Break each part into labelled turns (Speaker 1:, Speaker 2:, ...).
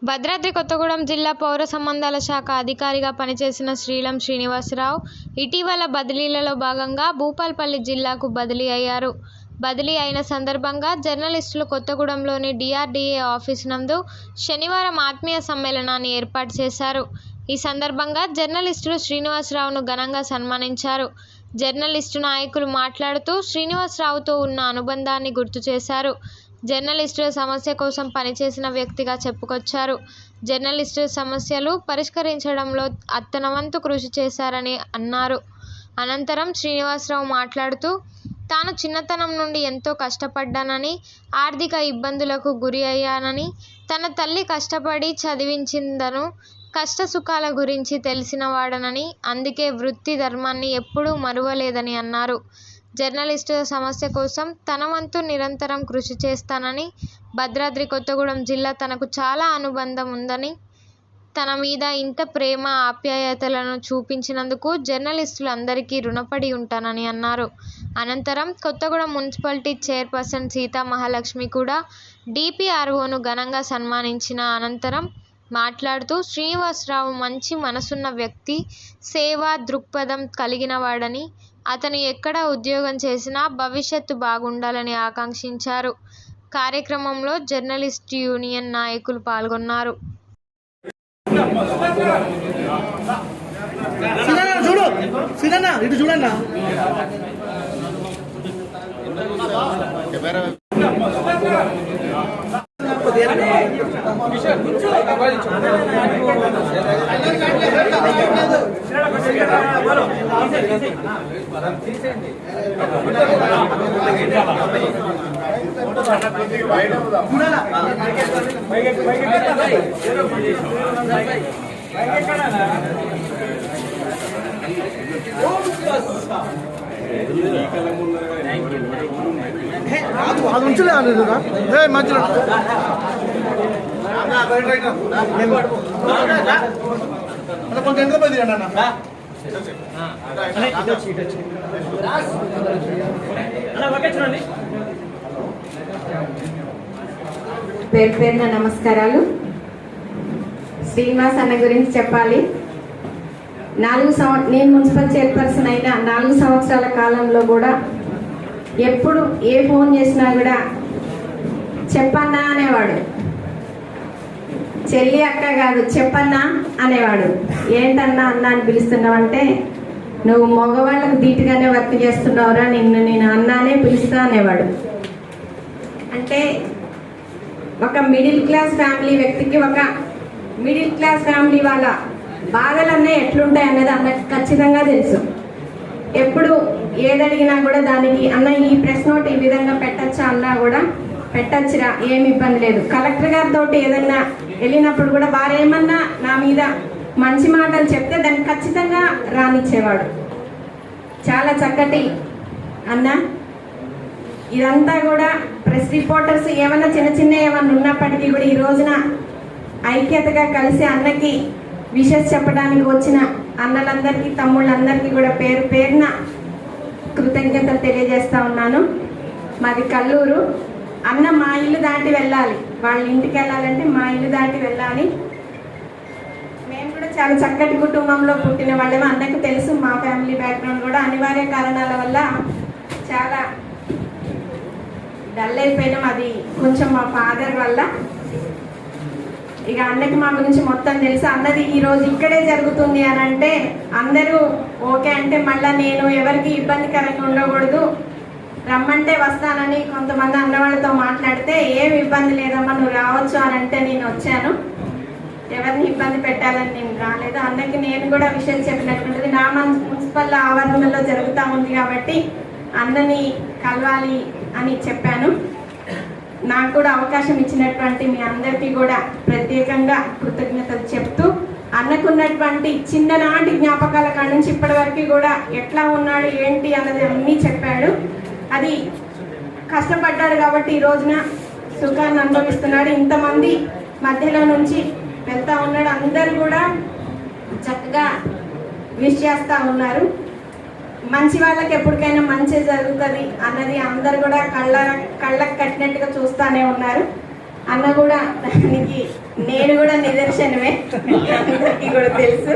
Speaker 1: భద్రాద్రి కొత్తగూడెం జిల్లా పౌర సంబంధాల శాఖ అధికారిగా పనిచేసిన శ్రీలం శ్రీనివాసరావు ఇటీవల బదిలీలలో భాగంగా భూపాల్పల్లి జిల్లాకు బదిలీ అయ్యారు. బదిలీ అయిన సందర్భంగా జర్నలిస్టులు కొత్తగూడెంలోని DRDA ఆఫీసు నందు శనివారం ఆత్మీయ సమ్మేళనాన్ని ఏర్పాటు చేశారు. ఈ సందర్భంగా జర్నలిస్టులు శ్రీనివాసరావును ఘనంగా సన్మానించారు. జర్నలిస్టు నాయకులు మాట్లాడుతూ శ్రీనివాసరావుతో ఉన్న అనుబంధాన్ని గుర్తు చేశారు. జర్నలిస్టుల సమస్య కోసం పనిచేసిన వ్యక్తిగా చెప్పుకొచ్చారు. జర్నలిస్టుల సమస్యలు పరిష్కరించడంలో తన వంతు కృషి చేశారని అన్నారు. అనంతరం శ్రీనివాసరావు మాట్లాడుతూ తాను చిన్నతనం నుండి ఎంతో కష్టపడ్డానని, ఆర్థిక ఇబ్బందులకు గురి అయ్యానని, తన తల్లి కష్టపడి చదివించిందను, కష్టసుఖాల గురించి తెలిసినవాడనని, అందుకే వృత్తి ధర్మాన్ని ఎప్పుడూ మరువలేదని అన్నారు. జర్నలిస్టుల సమస్య కోసం తన వంతు నిరంతరం కృషి చేస్తానని, భద్రాద్రి కొత్తగూడెం జిల్లా తనకు చాలా అనుబంధం ఉందని, తన మీద ఇంత ప్రేమ ఆప్యాయతలను చూపించినందుకు జర్నలిస్టులందరికీ రుణపడి ఉంటానని అన్నారు. అనంతరం కొత్తగూడెం మున్సిపాలిటీ చైర్పర్సన్ సీతా మహాలక్ష్మి కూడా DPROను ఘనంగా సన్మానించిన అనంతరం మాట్లాడుతూ శ్రీనివాసరావు మంచి మనసున్న వ్యక్తి, సేవా దృక్పథం కలిగినవాడని, అతను ఎక్కడ ఉద్యోగం చేసినా భవిష్యత్తు బాగుండాలని ఆకాంక్షించారు. కార్యక్రమంలో జర్నలిస్ట్ యూనియన్ నాయకులు పాల్గొన్నారు.
Speaker 2: అది ఉంచలే మధ్యలో కొంచెం ఎంత పది అన్న
Speaker 3: పేరు పేరున నమస్కారాలు. శ్రీనివాస్ అన్న గురించి చెప్పాలి. నేను మున్సిపల్ చైర్పర్సన్ అయిన 4 సంవత్సరాల కాలంలో కూడా ఎప్పుడు ఏ ఫోన్ చేసినా కూడా చెప్పన్నా అనేవాడు. చెల్లి అక్క కాదు, చెప్పన్నా అనేవాడు. ఏంటన్నా అన్న అని పిలుస్తున్నావంటే, నువ్వు మగవాళ్ళకు ధీటుగానే వర్క్ చేస్తున్నావురా, నేను అన్నానే పిలుస్తా అనేవాడు. అంటే ఒక మిడిల్ క్లాస్ ఫ్యామిలీ వ్యక్తికి, ఒక మిడిల్ క్లాస్ ఫ్యామిలీ వాళ్ళ బాధలన్నీ ఎట్లుంటాయి అన్నది అన్నకు ఖచ్చితంగా తెలుసు. ఎప్పుడు ఏదడిగినా కూడా దానికి అన్న ఈ ప్రెస్ నోట్ ఈ విధంగా పెట్టచ్చా అన్నా కూడా పెట్టచ్చురా, ఏమి ఇబ్బంది లేదు. కలెక్టర్ గారితో ఏదన్నా వెళ్ళినప్పుడు కూడా వారేమన్నా నా మీద మంచి మాటలు చెప్తే దాన్ని ఖచ్చితంగా రానిచ్చేవాడు. చాలా చక్కటి అన్న. ఇదంతా కూడా ప్రెస్ రిపోర్టర్స్ ఏమన్నా చిన్న ఏమన్నా ఉన్నప్పటికీ కూడా ఈ రోజున ఐక్యతగా కలిసి అన్నకి విషెస్ చెప్పడానికి వచ్చిన అన్నలందరికీ, తమ్ముళ్ళందరికీ కూడా పేరు పేరున కృతజ్ఞతలు తెలియజేస్తా ఉన్నాను. మాది కల్లూరు. అన్న మా ఇల్లు దాటి వెళ్ళాలి, వాళ్ళ ఇంటికి వెళ్ళాలంటే మా ఇల్లు దాటి వెళ్ళాలి. మేము కూడా చాలా చక్కటి కుటుంబంలో పుట్టిన వాళ్ళేమో అన్నకు తెలుసు. మా ఫ్యామిలీ బ్యాక్గ్రౌండ్ కూడా అనివార్య కారణాల వల్ల చాలా డల్ అయిపోయినాం. అది కొంచెం మా ఫాదర్ వల్ల. ఇక అన్నకి మా గురించి మొత్తం తెలుసు. అన్నది ఈరోజు ఇక్కడే జరుగుతుంది అని అంటే అందరూ ఓకే అంటే మళ్ళీ నేను ఎవరికి ఇబ్బందికరంగా ఉండకూడదు, రమ్మంటే వస్తానని కొంతమంది అన్నవాళ్ళతో మాట్లాడితే ఏమి ఇబ్బంది లేదమ్మా నువ్వు రావచ్చు అని అంటే నేను వచ్చాను. ఎవరిని ఇబ్బంది పెట్టాలని నేను రాలేదు. అన్నకి నేను కూడా విషయాలు చెప్పినటువంటిది నా మున్సిపల్ ఆవరణలో జరుగుతూ ఉంది కాబట్టి అన్నని కలవాలి అని చెప్పాను. నాకు కూడా అవకాశం ఇచ్చినటువంటి మీ అందరికీ కూడా ప్రత్యేకంగా కృతజ్ఞతలు చెప్తూ, అన్నకున్నటువంటి చిన్ననాటి జ్ఞాపకాల కాడ నుంచి ఇప్పటి వరకు కూడా ఎట్లా ఉన్నాడు ఏంటి అన్నది అన్నీ చెప్పాడు. అది కష్టపడ్డాడు కాబట్టి ఈ రోజున సుఖాన్ని అనుభవిస్తున్నాడు. ఇంతమంది మధ్యలో నుంచి వెళ్తా ఉన్నాడు. అందరు కూడా చక్కగా విష్ చేస్తూ ఉన్నారు. మంచి వాళ్ళకి ఎప్పటికైనా మంచి జరుగుతుంది అన్నది అందరు కూడా కళ్ళకు కట్టినట్టుగా చూస్తూనే ఉన్నారు. అన్న కూడా దానికి నేను కూడా నిదర్శనమే, అందరికీ కూడా తెలుసు.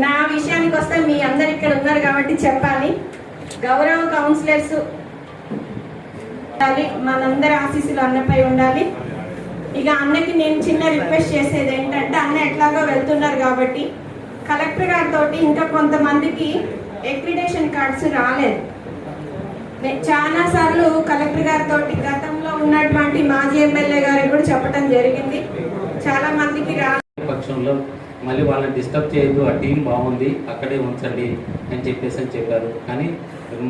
Speaker 3: నా విషయానికి వస్తే మీ అందరు ఇక్కడ ఉన్నారు కాబట్టి చెప్పాలి. గౌరవ కౌన్సిలర్స్ మనందరి ఆశీస్సులు అన్నపై ఉండాలి. ఇక అన్నకి నేను చిన్న రిక్వెస్ట్ చేసేది ఏంటంటే, అన్న ఎట్లాగో వెళ్తున్నారు కాబట్టి కలెక్టర్ గారితో ఇంకా కొంతమందికి ఎక్విడేషన్ కార్డ్స్ రాలేదు. చాలా సార్లు కలెక్టర్ గారితో గతంలో ఉన్నటువంటి మాజీ ఎమ్మెల్యే గారికి కూడా చెప్పడం జరిగింది, చాలా మందికి
Speaker 4: పక్షంలో మళ్ళీ వాళ్ళని డిస్టర్బ్ చేయొద్దు, ఆ టీం బాగుంది అక్కడే ఉంచండి అని చెప్పారు. కానీ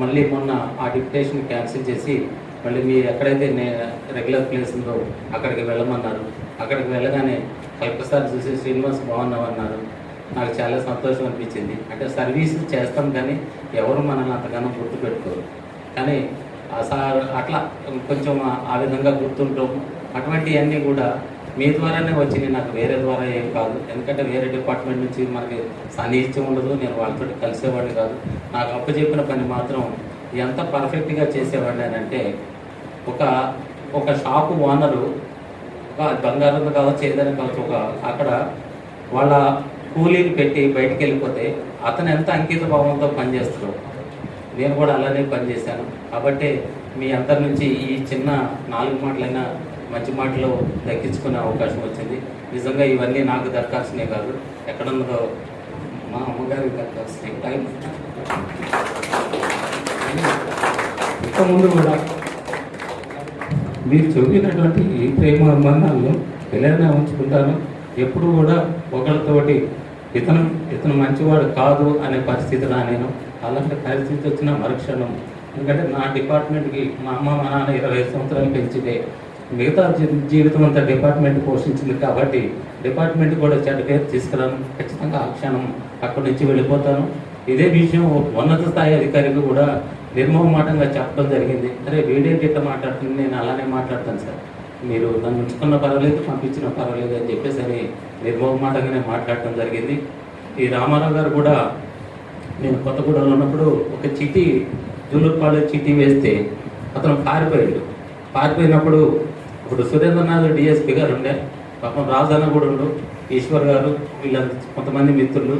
Speaker 4: మళ్ళీ మొన్న ఆ డిప్యుటేషన్ క్యాన్సిల్ చేసి మళ్ళీ మీరు ఎక్కడైతే రెగ్యులర్ ప్లేస్ ఉందో అక్కడికి వెళ్ళమన్నారు. అక్కడికి వెళ్ళగానే కలెక్టర్ సార్ చూసి శ్రీనివాస్ బాగున్నామన్నారు. నాకు చాలా సంతోషం అనిపించింది. అంటే సర్వీస్ చేస్తాం కానీ ఎవరు మనల్ని అంతగానో గుర్తుపెట్టుకోరు. కానీ సార్ అట్లా కొంచెం ఆ విధంగా గుర్తుంటాం. అటువంటివన్నీ కూడా మీ ద్వారానే వచ్చినాయి, నాకు వేరే ద్వారా ఏం కాదు. ఎందుకంటే వేరే డిపార్ట్మెంట్ నుంచి మనకి సన్నిహిత్యం ఉండదు, నేను వాళ్ళతో కలిసేవాడిని కాదు. నాకు అప్పచెప్పిన పని మాత్రం ఎంత పర్ఫెక్ట్గా చేసేవాడిని అని అంటే, ఒక షాపు ఓనరు బంగారం కావచ్చు ఏదైనా కావచ్చు, అక్కడ వాళ్ళ కూలీని పెట్టి బయటికి వెళ్ళిపోతే అతను ఎంత అంకిత భావంతో పనిచేస్తాడు, నేను కూడా అలానే పనిచేశాను. కాబట్టి మీ అందరి నుంచి ఈ చిన్న 4 మాటలైనా మంచి మాటలు దక్కించుకునే అవకాశం వచ్చింది. నిజంగా ఇవన్నీ నాకు దక్కాల్సినవి కాదు, ఎక్కడున్నదో మా అమ్మగారికి దక్కాల్సినవి. టైం ఇక ముందు కూడా మీరు చూపినటువంటి ఈ ప్రేమ అభిమానాలను ఇలానే ఉంచుకుంటాను. ఎప్పుడు కూడా ఒకరితోటి ఇతను మంచివాడు కాదు అనే పరిస్థితి నేను అలాంటి పరిస్థితి వచ్చిన మరుక్షణం. ఎందుకంటే నా డిపార్ట్మెంట్కి మా అమ్మ మా నాన్న 20 సంవత్సరాలు పెంచితే మిగతా జీవితం అంతా డిపార్ట్మెంట్ పోషించింది. కాబట్టి డిపార్ట్మెంట్ కూడా చెడ్డ పేరు తీసుకురాను, ఖచ్చితంగా ఆ క్షణం అక్కడి నుంచి వెళ్ళిపోతాను. ఇదే విషయం ఉన్నత స్థాయి అధికారికి కూడా నిర్మోహమాటంగా చెప్పడం జరిగింది. అరే వీడేంటి ఇట్లా మాట్లాడుతుంది, నేను అలానే మాట్లాడతాను సార్, మీరు నన్ను ఉంచుకున్న పర్వాలేదు పంపించిన పర్వాలేదు అని చెప్పేసి నిర్మోహమాటంగానే మాట్లాడటం జరిగింది. ఈ రామారావు గారు కూడా నేను కొత్తగూడలో ఉన్నప్పుడు ఒక చీటీ జూలూరుపాడు చీటీ వేస్తే అతను పారిపోయినప్పుడు ఇప్పుడు సురేంద్రనాథ్ డిఎస్పీ గారు ఉండే, పాపం రాజన్న కూడా ఉండు, ఈశ్వర్ గారు, వీళ్ళంతా కొంతమంది మిత్రులు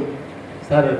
Speaker 4: సార్